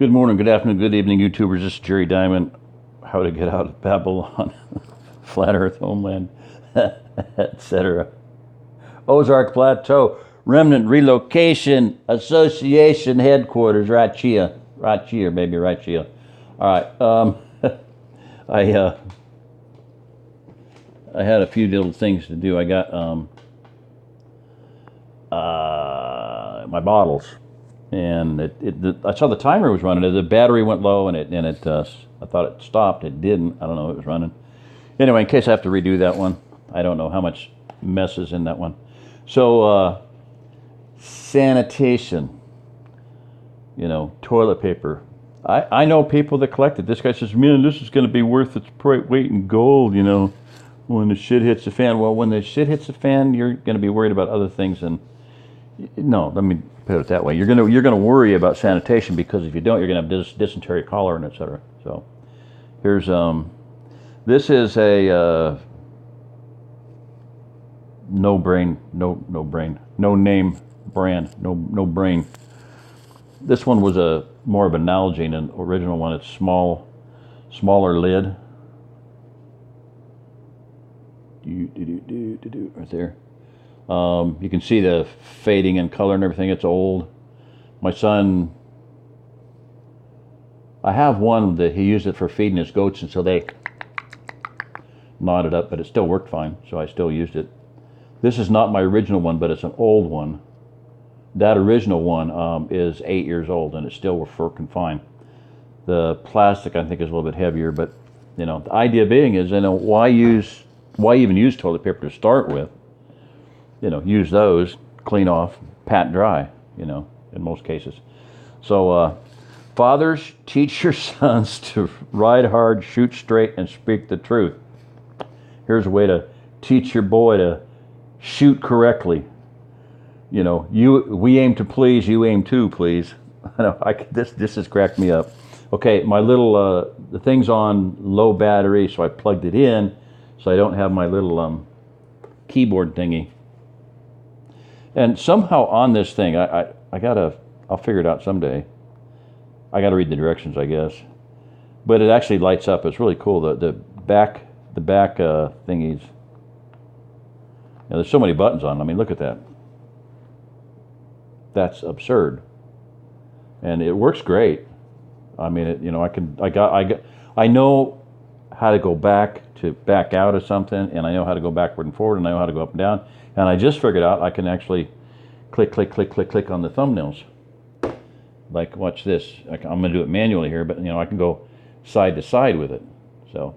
Good morning, good afternoon, good evening, YouTubers. This is Jerry Diamond. How to get out of Babylon, Flat Earth, Homeland, etc. Ozark Plateau, Remnant Relocation Association Headquarters, right here, baby, right here. All right, I had a few little things to do. I got my bottles. And I saw the timer was running. The battery went low, and I thought it stopped. It didn't. I don't know. It was running. Anyway, in case I have to redo that one, I don't know how much mess is in that one. So, sanitation. Toilet paper. I know people that collect it. This guy says, "Man, this is going to be worth its weight in gold." When the shit hits the fan. Well, when the shit hits the fan, you're going to be worried about other things. And no, let me put it that way. You're gonna worry about sanitation, because if you don't, you're gonna have dysentery, cholera, and etc. So here's this is a no name brand, no brain. This one was more of an Nalgene, an original one. It's smaller lid. Right there. You can see the fading in color and everything. It's old. My son, I have one that he used it for feeding his goats, and so they knotted up, but it still worked fine, so I still used it. This is not my original one, but it's an old one. That original one is 8 years old, and it's still working fine. The plastic, I think, is a little bit heavier, but the idea being is, why even use toilet paper to start with? Use those, clean off, pat dry, in most cases. So, fathers, teach your sons to ride hard, shoot straight, and speak the truth. Here's a way to teach your boy to shoot correctly. We aim to please, you aim to please. I know, this has cracked me up. Okay, my little, the thing's on low battery, so I plugged it in, so I don't have my little keyboard thingy. And somehow on this thing, I'll figure it out someday. I gotta read the directions, I guess. But it actually lights up. It's really cool. The back thingies. There's so many buttons on them. I mean, look at that. That's absurd. And it works great. I mean, I know how to go back out of something, and I know how to go backward and forward, and I know how to go up and down. And I just figured out I can actually click on the thumbnails. Like, watch this. I'm going to do it manually here, but I can go side to side with it. So,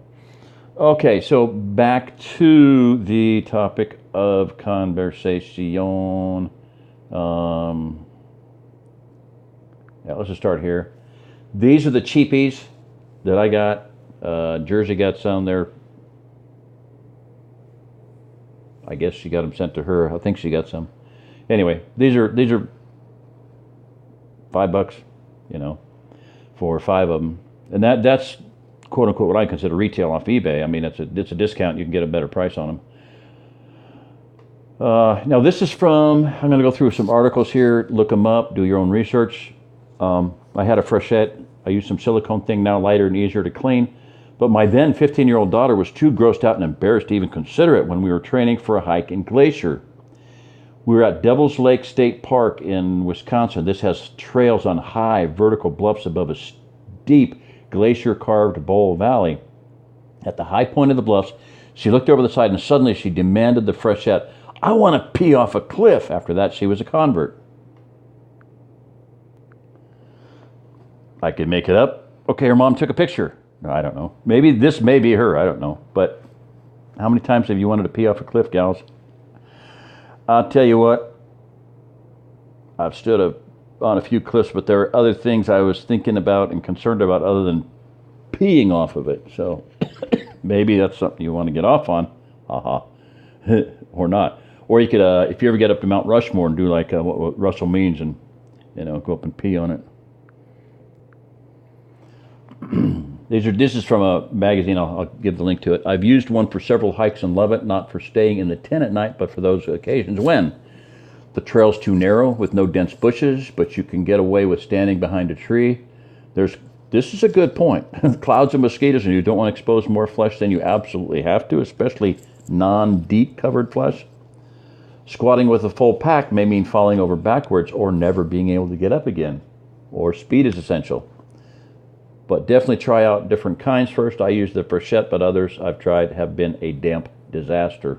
okay, so back to the topic of conversation. Let's just start here. These are the cheapies that I got. Jersey got some there. I guess she got them sent to her. I think she got some. Anyway, these are $5, for 5 of them, and that's quote unquote what I consider retail off eBay. I mean, it's a discount. You can get a better price on them. Now this is from. I'm going to go through some articles here. Look them up. Do your own research. I had a freshette. I used some silicone thing, now lighter and easier to clean. But my then 15-year-old daughter was too grossed out and embarrassed to even consider it when we were training for a hike in Glacier. We were at Devil's Lake State Park in Wisconsin. This has trails on high vertical bluffs above a steep glacier-carved bowl valley. At the high point of the bluffs, she looked over the side and suddenly she demanded the freshette, "I want to pee off a cliff." After that, she was a convert. I could make it up. Okay, her mom took a picture. I don't know. Maybe this may be her. I don't know. But how many times have you wanted to pee off a cliff, gals? I'll tell you what. I've stood on a few cliffs, but there are other things I was thinking about and concerned about other than peeing off of it. So maybe that's something you want to get off on. Haha. Or not. Or you could, if you ever get up to Mount Rushmore and do like what Russell means and, go up and pee on it. This is from a magazine. I'll give the link to it. I've used one for several hikes and love it, not for staying in the tent at night, but for those occasions when the trail's too narrow with no dense bushes, but you can get away with standing behind a tree. This is a good point. Clouds of mosquitoes, and you don't want to expose more flesh than you absolutely have to, especially non-DEET covered flesh. Squatting with a full pack may mean falling over backwards or never being able to get up again, or speed is essential. But definitely try out different kinds first. I use the Frechette, but others I've tried have been a damp disaster.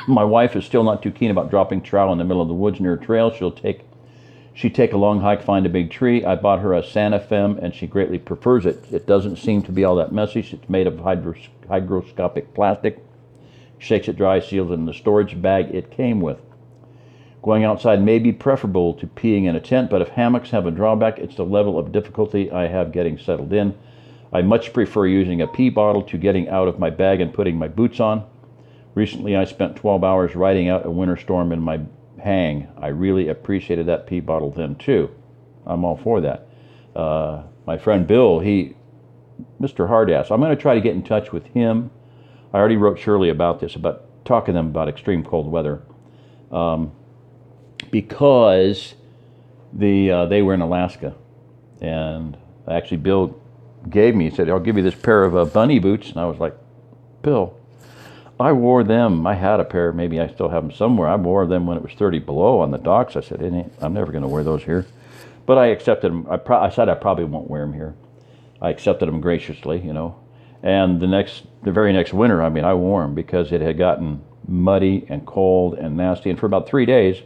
My wife is still not too keen about dropping trowel in the middle of the woods near a trail. She'd take a long hike, find a big tree. I bought her a Santa Fem, and she greatly prefers it. It doesn't seem to be all that messy. It's made of hygroscopic plastic. Shakes it dry, seals it in the storage bag it came with. Going outside may be preferable to peeing in a tent, but if hammocks have a drawback, it's the level of difficulty I have getting settled in. I much prefer using a pee bottle to getting out of my bag and putting my boots on. Recently, I spent 12 hours riding out a winter storm in my hang. I really appreciated that pee bottle then, too. I'm all for that. My friend Bill, Mr. Hardass, I'm going to try to get in touch with him. I already wrote Shirley about this, about talking to them about extreme cold weather. Because they were in Alaska. And actually, Bill he said, I'll give you this pair of bunny boots. And I was like, Bill, I wore them. I had a pair. Maybe I still have them somewhere. I wore them when it was 30 below on the docks. I said, I'm never going to wear those here. But I accepted them. I said I probably won't wear them here. I accepted them graciously, And the very next winter, I wore them because it had gotten muddy and cold and nasty. And for about 3 days,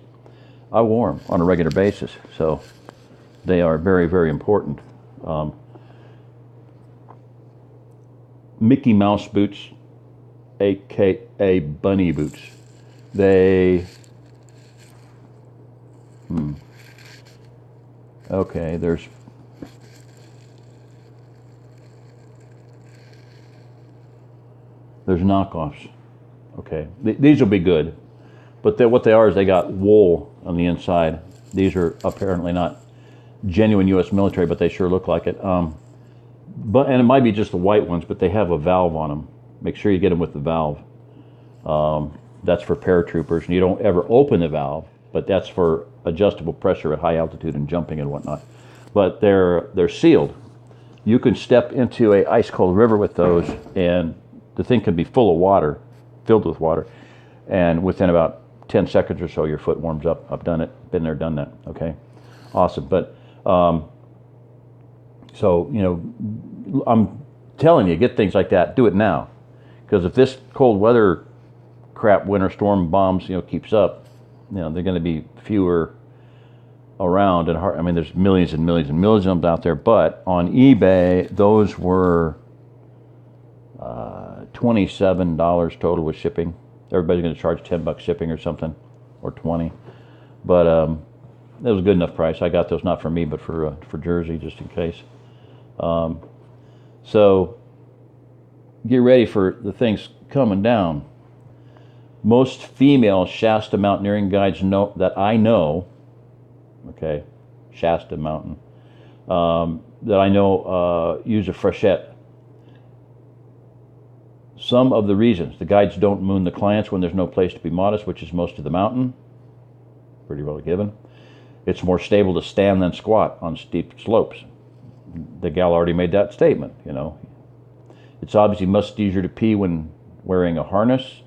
I wore them on a regular basis. So they are very, very important. Mickey Mouse boots, aka bunny boots. Okay, there's knockoffs. Okay, these will be good, but what they are is they got wool on the inside. These are apparently not genuine U.S. military, but they sure look like it. And it might be just the white ones, but they have a valve on them. Make sure you get them with the valve. That's for paratroopers, and you don't ever open the valve, but that's for adjustable pressure at high altitude and jumping and whatnot. But they're sealed. You can step into a ice cold river with those, and the thing can be filled with water, and within about 10 seconds or so, your foot warms up. I've done it, been there, done that. Okay, awesome. But so I'm telling you, get things like that. Do it now. Because if this cold weather crap, winter storm bombs, keeps up, they're going to be fewer around and hard. There's millions and millions and millions of them out there. But on eBay, those were $27 total with shipping. Everybody's going to charge $10 shipping or something, or 20. But that was a good enough price. I got those not for me, but for Jersey, just in case. So get ready for the things coming down. Most female Shasta mountaineering guides okay, Shasta Mountain, that I know use a Frechette. Some of the reasons: the guides don't moon the clients when there's no place to be modest, which is most of the mountain. Pretty well given. It's more stable to stand than squat on steep slopes. The gal already made that statement, It's obviously much easier to pee when wearing a harness.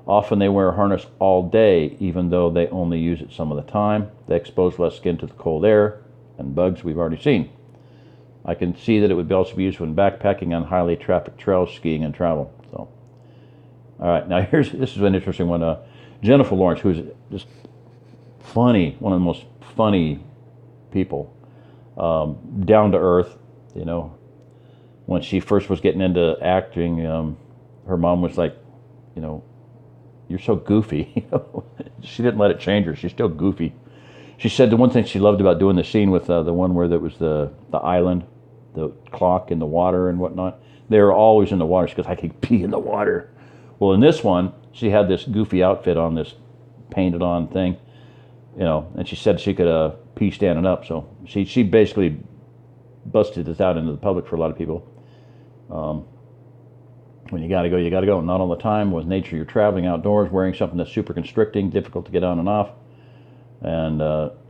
Often they wear a harness all day, even though they only use it some of the time. They expose less skin to the cold air and bugs we've already seen. I can see that it would also be used when backpacking on highly trafficked trails, skiing, and travel. So, all right, now this is an interesting one. Jennifer Lawrence, who's just funny, one of the most funny people, down to earth. When she first was getting into acting, her mom was like, you're so goofy. She didn't let it change her. She's still goofy. She said the one thing she loved about doing the scene with the one where there was the island, the clock in the water and whatnot. They were always in the water. She goes, I could pee in the water. Well, in this one, she had this goofy outfit on, this painted on thing, and she said she could pee standing up. So she basically busted this out into the public for a lot of people. When you gotta go, you gotta go. Not all the time. With nature, you're traveling outdoors, wearing something that's super constricting, difficult to get on and off. And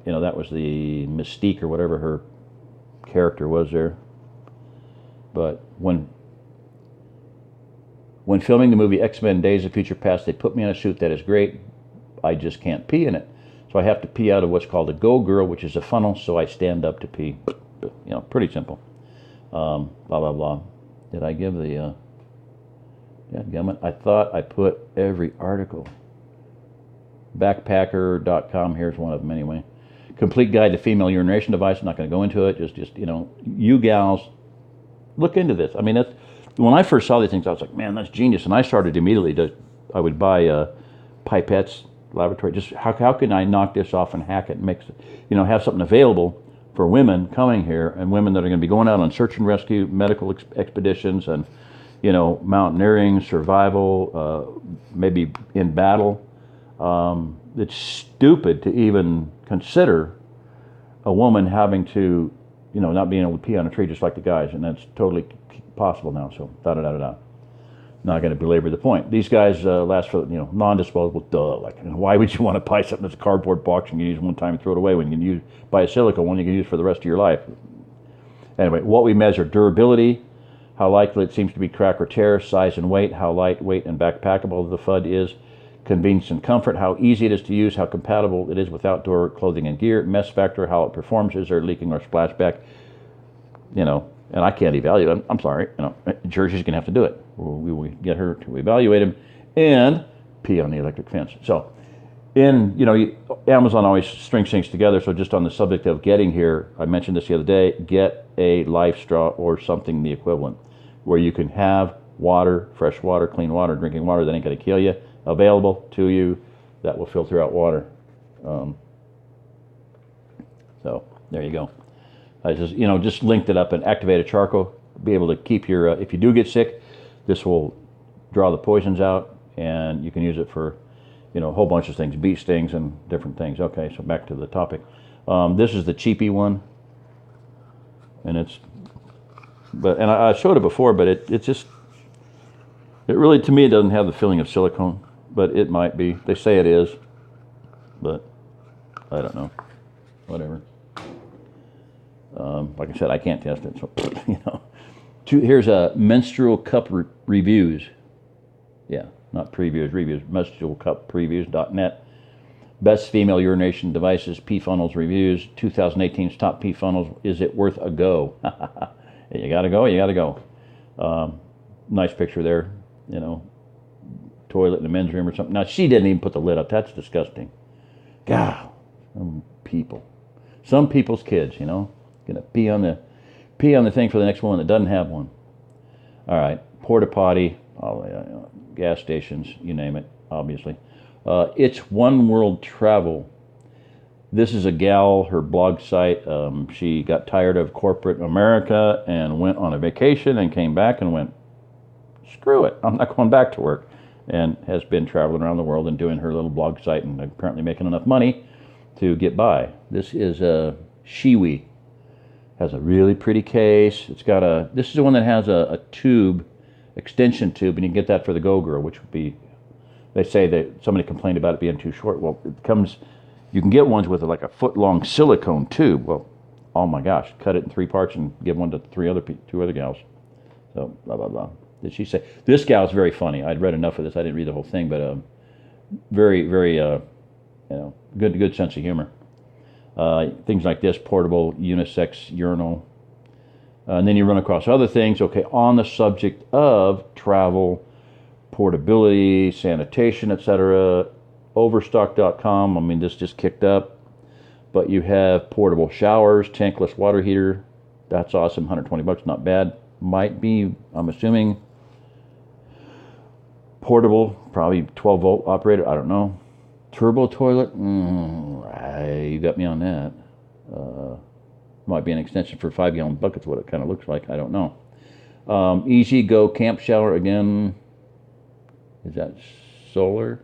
you know, that was the mystique or whatever her character was there. But when filming the movie X-Men Days of Future Past, they put me in a suit that is great. I just can't pee in it. So I have to pee out of what's called a go girl, which is a funnel, so I stand up to pee. You know, pretty simple. Blah, blah, blah. Did I give the... Dadgummit, I thought I put every article. Backpacker.com, here's one of them anyway. Complete guide to female urination device. I'm not going to go into it. Just you know, you gals, look into this. I mean, that's, when I first saw these things, I was like, man, that's genius. And I started immediately to, I would buy pipettes, laboratory. Just how can I knock this off and hack it and mix it? You know, have something available for women coming here and women that are going to be going out on search and rescue, medical expeditions, and you know, mountaineering, survival, maybe in battle. It's stupid to even consider a woman having to, you know, not being able to pee on a tree just like the guys, and that's totally possible now. So da-da-da-da-da. Not going to belabor the point. These guys last for, you know, non-disposable. Duh. Like, why would you want to buy something that's a cardboard box and you use one time and throw it away when you can buy a silicone one you can use for the rest of your life? Anyway, what we measure: durability, how likely it seems to be crack or tear; size and weight, how lightweight and backpackable the FUD is; convenience and comfort, how easy it is to use, how compatible it is with outdoor clothing and gear; mess factor, how it performs, is there leaking or splashback. You know, and I can't evaluate him. I'm sorry. You know, Jersey's going to have to do it. We will get her to evaluate him and pee on the electric fence. So, you know, Amazon always strings things together. So just on the subject of getting here, I mentioned this the other day, get a life straw or something the equivalent where you can have water, fresh water, clean water, drinking water that ain't going to kill you, available to you, that will filter out water. So there you go. I just, you know, just linked it up and activated charcoal. Be able to keep your, if you do get sick, this will draw the poisons out, and you can use it for, you know, a whole bunch of things, bee stings and different things. Okay, so back to the topic. This is the cheapy one, and it's, and I showed it before, but it just, it really, to me, it doesn't have the feeling of silicone, but it might be. They say it is, but I don't know. Whatever. Like I said, I can't test it, so, you know. Here's a menstrual cup reviews. Yeah, not previews, reviews. Menstrualcuppreviews.net. Best female urination devices, pee funnels reviews. 2018's top pee funnels. Is it worth a go? You gotta go. You gotta go. Nice picture there. You know, toilet in the men's room or something. Now she didn't even put the lid up. That's disgusting. God, some people, some people's kids. You know, gonna pee on the thing for the next one that doesn't have one. All right, porta potty, gas stations, you name it, obviously. It's One World Travel. This is a gal, her blog site. She got tired of corporate America and went on a vacation and came back and went, screw it, I'm not going back to work. And has been traveling around the world and doing her little blog site and apparently making enough money to get by. This is a Shiwi. Has a really pretty case. It's got a, this is the one that has a tube, extension tube, and you can get that for the Go Girl, which would be, they say that somebody complained about it being too short. Well, it comes, you can get ones with like a foot-long silicone tube. Well, oh my gosh, cut it in 3 parts and give one to two other gals. So, blah, blah, blah. Did she say? This gal's very funny. I'd read enough of this. I didn't read the whole thing, but very, very, you know, good sense of humor. Things like this, portable unisex urinal. And then you run across other things, okay, on the subject of travel, portability, sanitation, etc. Overstock.com, I mean, this just kicked up. But you have portable showers, tankless water heater. That's awesome, $120, not bad. Might be, I'm assuming, portable, probably 12-volt operated, I don't know. Turbo toilet, you got me on that. Might be an extension for 5-gallon buckets, what it kind of looks like, I don't know. Easy Go camp shower, again, is that solar?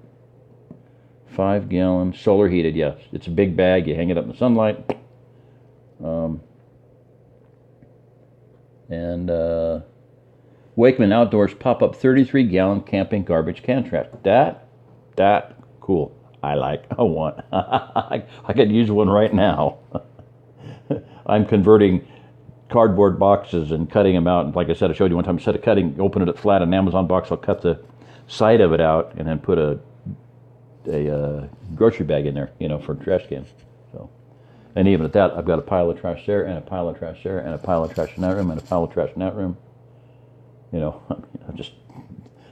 5-gallon, solar heated, yes. It's a big bag, you hang it up in the sunlight. Wakeman Outdoors pop-up 33-gallon camping garbage can trash. That cool. I want. I could use one right now. I'm converting cardboard boxes and cutting them out. And like I said, I showed you one time, instead of cutting, open it flat in an Amazon box, I'll cut the side of it out and then put a grocery bag in there, for a trash can. So, and even at that, I've got a pile of trash there, and a pile of trash there, and a pile of trash in that room, and a pile of trash in that room.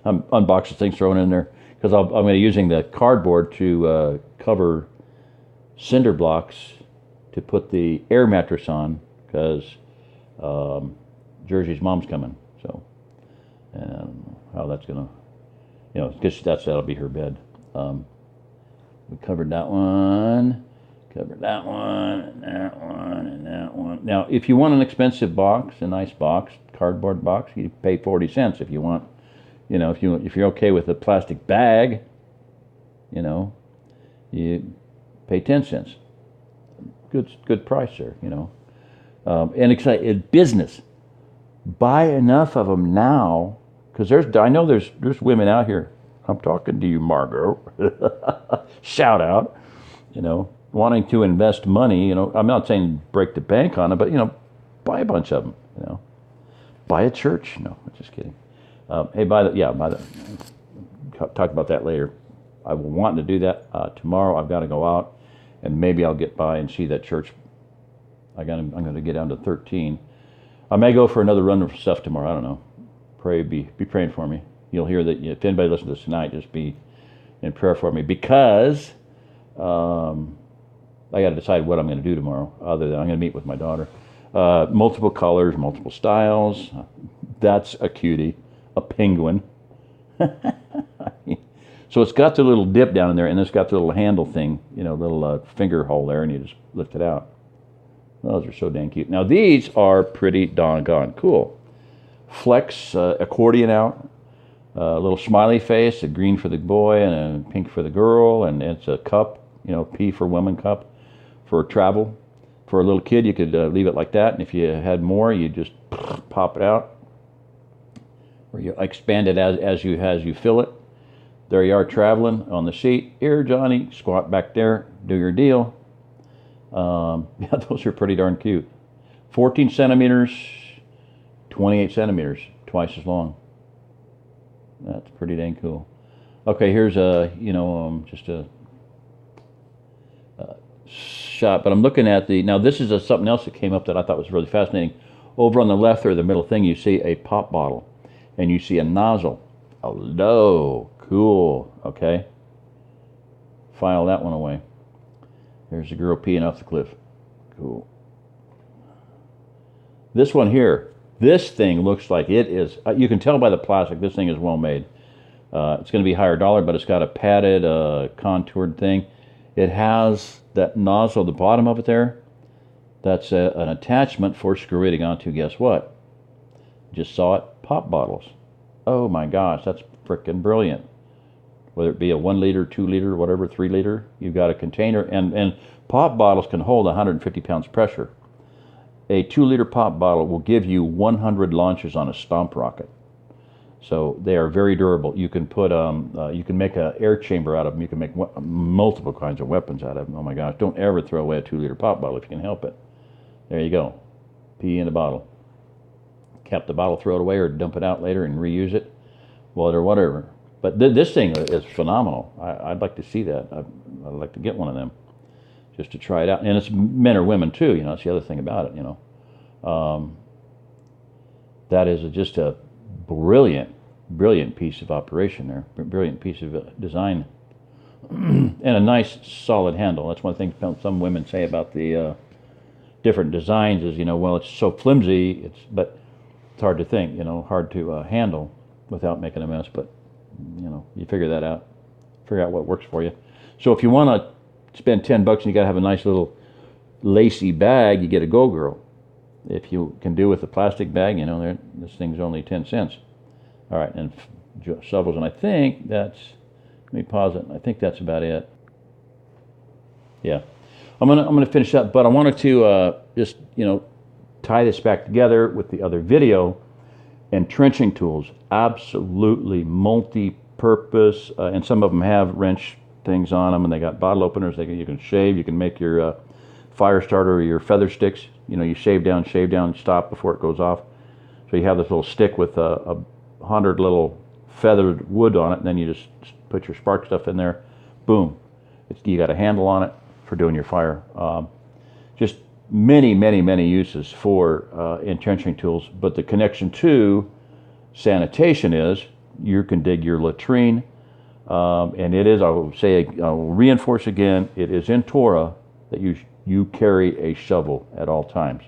I'm unboxing things, throwing in there, because I'm going to be using the cardboard to cover cinder blocks to put the air mattress on, because Jersey's mom's coming. So, and how that's going to, because that'll be her bed. We covered that one, and that one, and that one. Now, if you want an expensive box, a nice box, cardboard box, you pay 40 cents. If you want, if you're okay with a plastic bag, you pay 10 cents. Good price there, and business. Buy enough of them now, because I know there's women out here. I'm talking to you, Margot. Shout out, wanting to invest money. I'm not saying break the bank on it, but buy a bunch of them. Buy a church. No, I'm just kidding. Hey, talk about that later. I will want to do that tomorrow. I've got to go out, and maybe I'll get by and see that church. I'm going to get down to 13. I may go for another run of stuff tomorrow. I don't know. Be praying for me. You'll hear that if anybody listens to this tonight, just be in prayer for me, because I got to decide what I'm going to do tomorrow. Other than I'm going to meet with my daughter. Multiple colors, multiple styles. That's a cutie, a penguin. So it's got the little dip down in there, and it's got the little handle thing, little finger hole there, and you just lift it out. Those are so dang cute. Now these are pretty doggone cool. Flex accordion out. A little smiley face, a green for the boy and a pink for the girl, and it's a cup, P for woman cup, for travel. For a little kid, you could leave it like that, and if you had more, you just pop it out, or you expand it as you fill it. There you are, traveling on the seat. Here, Johnny, squat back there, do your deal. Yeah, those are pretty darn cute. 14 centimeters, 28 centimeters, twice as long. That's pretty dang cool. Okay, here's just a shot, but I'm looking at now this is something else that came up that I thought was really fascinating. Over on the left or the middle thing, you see a pop bottle, and you see a nozzle. Hello, cool. Okay, file that one away. There's a girl peeing off the cliff. Cool. This one here. This thing looks like it is, you can tell by the plastic, this thing is well made. It's going to be higher dollar, but it's got a padded, contoured thing. It has that nozzle at the bottom of it there. That's an attachment for screwing onto, guess what? Just saw it, pop bottles. Oh my gosh, that's frickin' brilliant. Whether it be a 1 liter, 2 liter, whatever, 3 liter, you've got a container, and pop bottles can hold 150 pounds pressure. A 2-liter pop bottle will give you 100 launches on a stomp rocket. So they are very durable. You can put, you can make an air chamber out of them. You can make multiple kinds of weapons out of them. Oh my gosh, don't ever throw away a 2-liter pop bottle if you can help it. There you go. Pee in the bottle. Cap the bottle, throw it away, or dump it out later and reuse it. Well, or whatever. But this thing is phenomenal. I'd like to see that. I'd like to get one of them, just to try it out. And it's men or women too, that's the other thing about it, That is just a brilliant piece of operation there. Brilliant piece of design. And a nice solid handle. That's one thing some women say about the different designs is, well, it's so flimsy, but it's hard to think, hard to handle without making a mess. But, you figure that out. Figure out what works for you. So if you want to spend $10 and you got to have a nice little lacy bag, you get a Go Girl. If you can do with a plastic bag, this thing's only 10 cents. All right, and shovels, and I think that's, let me pause it. I think that's about it. Yeah, I'm gonna finish up, but I wanted to just tie this back together with the other video. Entrenching tools, absolutely multi-purpose, and some of them have wrench things on them, and they got bottle openers. You can shave. You can make your fire starter or your feather sticks. You know, you shave down, stop before it goes off. So you have this little stick with a 100 little feathered wood on it, and then you just put your spark stuff in there. Boom. You got a handle on it for doing your fire. Just many, many, many uses for entrenching tools. But the connection to sanitation is you can dig your latrine, and it is, I will reinforce again, it is in Torah that you carry a shovel at all times.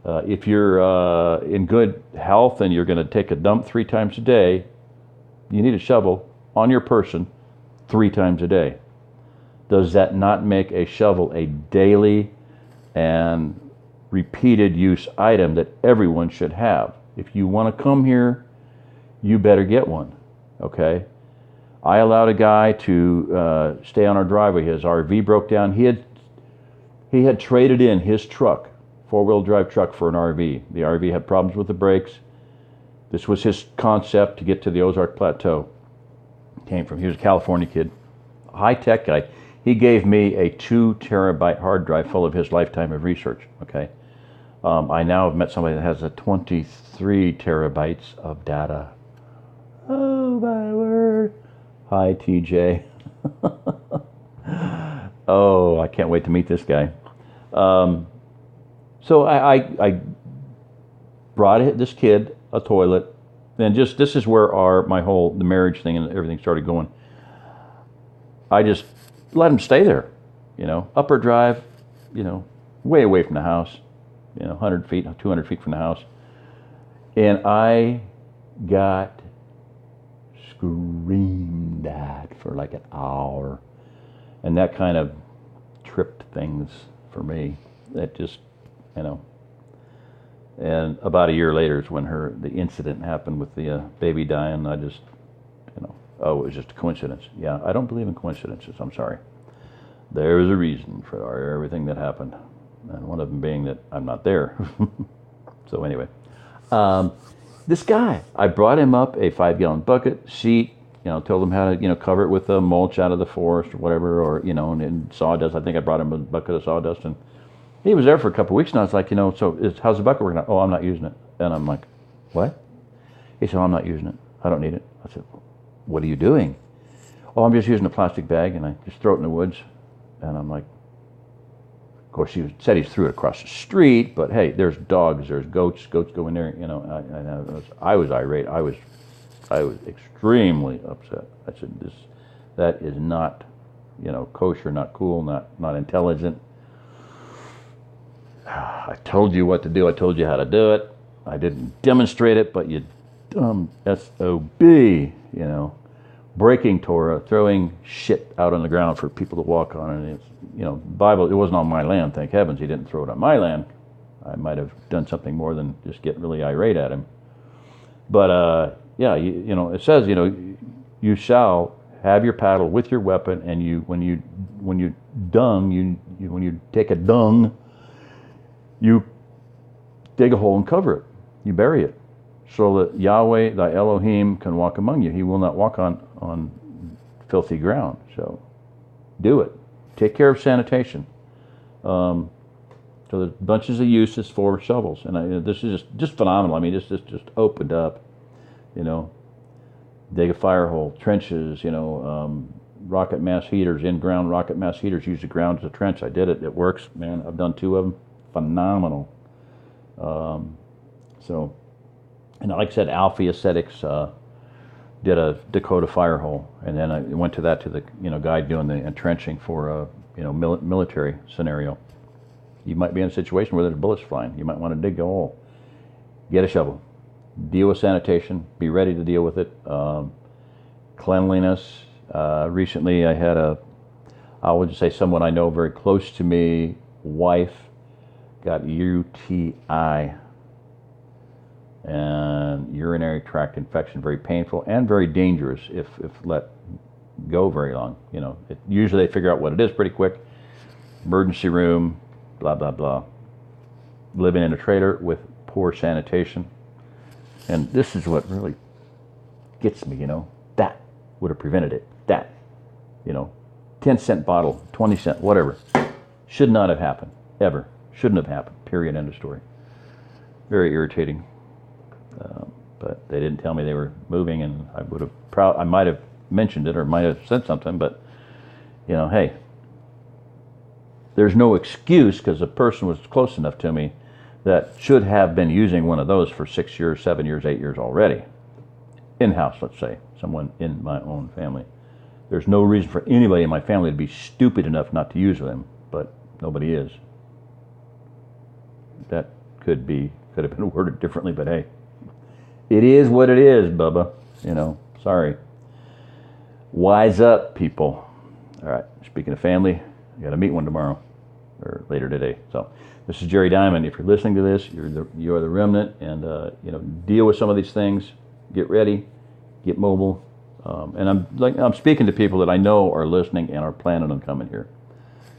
If you're in good health and you're going to take a dump 3 times a day, you need a shovel on your person 3 times a day. Does that not make a shovel a daily and repeated use item that everyone should have? If you want to come here, you better get one, okay? I allowed a guy to stay on our driveway. His RV broke down. He had traded in his truck, 4-wheel drive truck, for an RV. The RV had problems with the brakes. This was his concept to get to the Ozark Plateau. He was a California kid, high-tech guy. He gave me a 2 terabyte hard drive full of his lifetime of research, okay? I now have met somebody that has a 23 terabytes of data. Oh, my word. Hi, TJ. Oh, I can't wait to meet this guy. So I brought this kid a toilet, and this is where the marriage thing and everything started going. I just let him stay there, upper drive, way away from the house, 100 feet, 200 feet from the house. And I got screamed at for like an hour. And that kind of tripped things for me. That just, And about a year later is when the incident happened with the baby dying. I just, oh, it was just a coincidence. Yeah, I don't believe in coincidences. I'm sorry. There is a reason for everything that happened. And one of them being that I'm not there. So anyway, this guy, I brought him up a 5-gallon bucket, seat, told him how to, cover it with mulch out of the forest or whatever, or, and sawdust. I think I brought him a bucket of sawdust, and he was there for a couple of weeks, and I was like, so how's the bucket working out? Oh, I'm not using it. And I'm like, what? He said, I'm not using it. I don't need it. I said, what are you doing? Oh, I'm just using a plastic bag, and I just throw it in the woods. And I'm like, of course, he said he threw it across the street, but hey, there's dogs, there's goats go in there, I was irate. I was extremely upset. I said, that is not, kosher, not cool, not intelligent. I told you what to do. I told you how to do it. I didn't demonstrate it, but you dumb SOB, breaking Torah, throwing shit out on the ground for people to walk on. And it's, Bible, it wasn't on my land, thank heavens he didn't throw it on my land. I might have done something more than just get really irate at him. But, yeah, it says, you shall have your paddle with your weapon, and when you take a dung, you dig a hole and cover it. You bury it, so that Yahweh, thy Elohim, can walk among you. He will not walk on filthy ground. So do it. Take care of sanitation. So there's bunches of uses for shovels. And this is just phenomenal. I mean, this just opened up, dig a fire hole, trenches, rocket mass heaters, in-ground rocket mass heaters, use the ground as a trench. I did it. It works, man. I've done 2 of them. Phenomenal. And like I said, Alfie Aesthetics did a Dakota fire hole, and then I went to the guy doing the entrenching for a military scenario. You might be in a situation where there's bullets flying. You might want to dig a hole. Get a shovel. Deal with sanitation. Be ready to deal with it. Cleanliness. Recently, I had I would just say someone I know very close to me, wife, got UTI, and urinary tract infection, very painful and very dangerous if let go very long. Usually they figure out what it is pretty quick. Emergency room, blah, blah, blah. Living in a trailer with poor sanitation. And this is what really gets me, that would have prevented it. That, 10-cent bottle, 20-cent, whatever. Should not have happened, ever. Shouldn't have happened, period, end of story. Very irritating. But they didn't tell me they were moving, and I might have mentioned it or might have said something, but, you know, hey, there's no excuse because the person was close enough to me that should have been using one of those for 6 years, 7 years, 8 years already. In-house, let's say, someone in my own family. There's no reason for anybody in my family to be stupid enough not to use them, but nobody is. That could have been worded differently, but hey, it is what it is, Bubba. You know, sorry. Wise up, people. All right, speaking of family, I got to meet one tomorrow or later today. So this is Jerry Diamond. If you're listening to this, you are the remnant, and you know, deal with some of these things. Get ready, get mobile, and I'm speaking to people that I know are listening and are planning on coming here.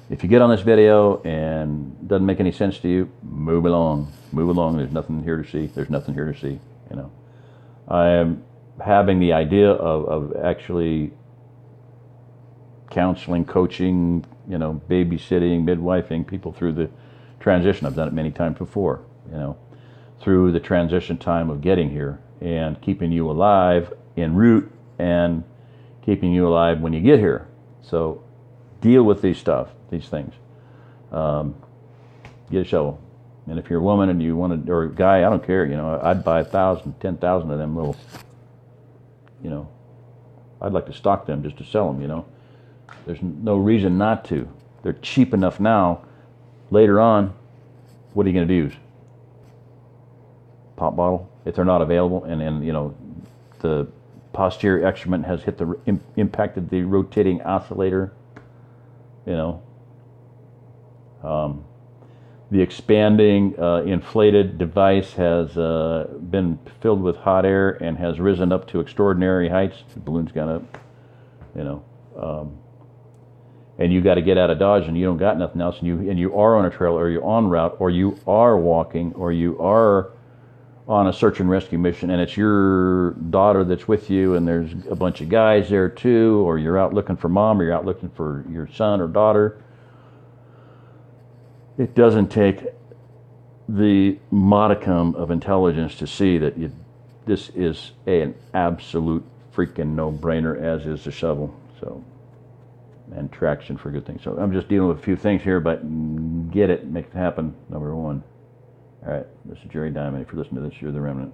If you get on this video and it doesn't make any sense to you, move along. Move along. There's nothing here to see. There's nothing here to see. You know, I am having the idea of actually counseling, coaching, you know, babysitting, midwifing people through the transition. I've done it many times before, you know, through the transition time of getting here and keeping you alive en route and keeping you alive when you get here. So deal with these things. Get a shovel. And if you're a woman and you want to, or a guy, I don't care, you know, I'd buy 1,000, 10,000 of them little, you know, I'd like to stock them just to sell them, you know. There's no reason not to. They're cheap enough now. Later on, what are you going to use? Pop bottle? If they're not available, and you know, the posterior excrement has hit impacted the rotating oscillator, you know. The expanding inflated device has been filled with hot air and has risen up to extraordinary heights. The balloon's gone up, you know. And you got to get out of Dodge, and you don't got nothing else, and you are on a trail, or you're en route, or you are walking, or you are on a search and rescue mission, and it's your daughter that's with you, and there's a bunch of guys there too, or you're out looking for mom, or you're out looking for your son or daughter. It doesn't take the modicum of intelligence to see that this is an absolute freaking no-brainer, as is the shovel. So, and traction for good things. So I'm just dealing with a few things here, but get it, make it happen, number one. All right, this is Jerry Diamond. If you're listening to this, you're the remnant.